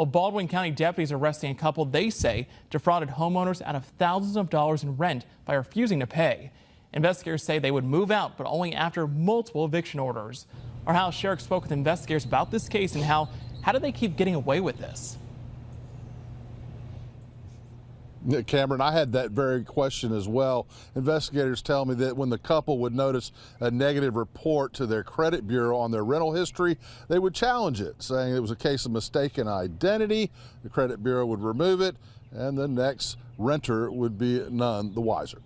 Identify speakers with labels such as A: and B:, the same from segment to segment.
A: Well, Baldwin County deputies are arresting a couple they say defrauded homeowners out of thousands of dollars in rent by refusing to pay. Investigators say they would move out, but only after multiple eviction orders. Our House Sheriff spoke with investigators about this case and how do they keep getting away with this?
B: Cameron, I had that very question as well. Investigators tell me that when the couple would notice a negative report to their credit bureau on their rental history, they would challenge it, saying it was a case of mistaken identity. The credit bureau would remove it, and the next renter would be none the wiser.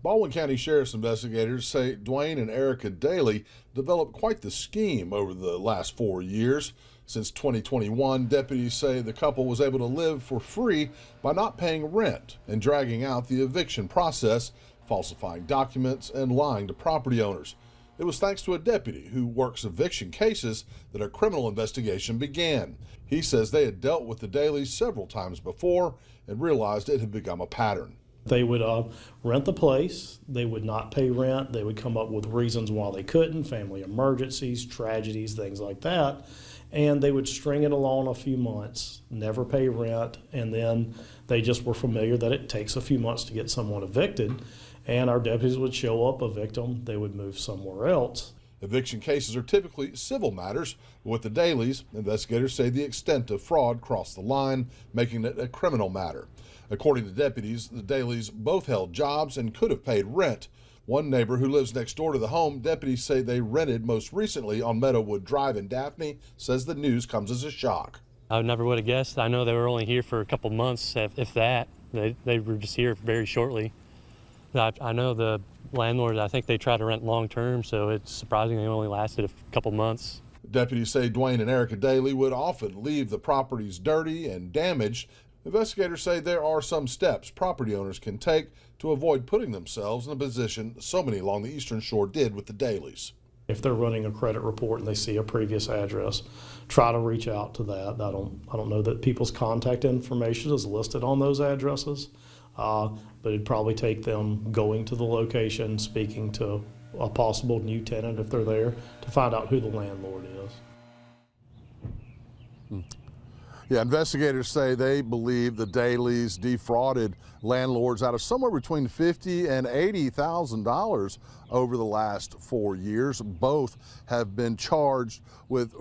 B: Baldwin County Sheriff's investigators say Dwayne and Erica Daly developed quite the scheme over the last 4 years. Since 2021, deputies say the couple was able to live for free by not paying rent and dragging out the eviction process, falsifying documents and lying to property owners. It was thanks to a deputy who works eviction cases that a criminal investigation began. He says they had dealt with the Dalys several times before and realized it had become a pattern.
C: They would rent the place, they would not pay rent, they would come up with reasons why they couldn't, family emergencies, tragedies, things like that, and they would string it along a few months, never pay rent, and then they just were familiar that it takes a few months to get someone evicted, and our deputies would show up, evict them, they would move somewhere else.
B: Eviction cases are typically civil matters, but with the Dalys, investigators say the extent of fraud crossed the line, making it a criminal matter. According to deputies, the Dalys both held jobs and could have paid rent. One neighbor who lives next door to the home deputies say they rented most recently on Meadowwood Drive in Daphne says the news comes as a shock.
D: I never would have guessed. I know they were only here for a couple months, if that. They were just here very shortly. I know the landlord, I think they try to rent long term, so it's surprising they only lasted a couple months.
B: Deputies say Dwayne and Erica Daly would often leave the properties dirty and damaged. Investigators say there are some steps property owners can take to avoid putting themselves in a position so many along the Eastern Shore did with the Dalys.
C: If they're running a credit report and they see a previous address, try to reach out to that. I don't know that people's contact information is listed on those addresses, but it'd probably take them going to the location, speaking to a possible new tenant if they're there, to find out who the landlord is.
B: Yeah, investigators say they believe the Dalys defrauded landlords out of somewhere between $50,000 and $80,000 over the last 4 years. Both have been charged with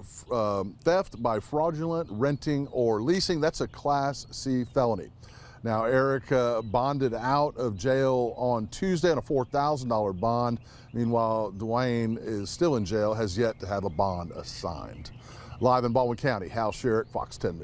B: theft by fraudulent renting or leasing. That's a Class C felony. Now, Erica bonded out of jail on Tuesday on a $4,000 bond. Meanwhile, Dwayne is still in jail, has yet to have a bond assigned. Live in Baldwin County, Hal Sherritt, Fox 10 News.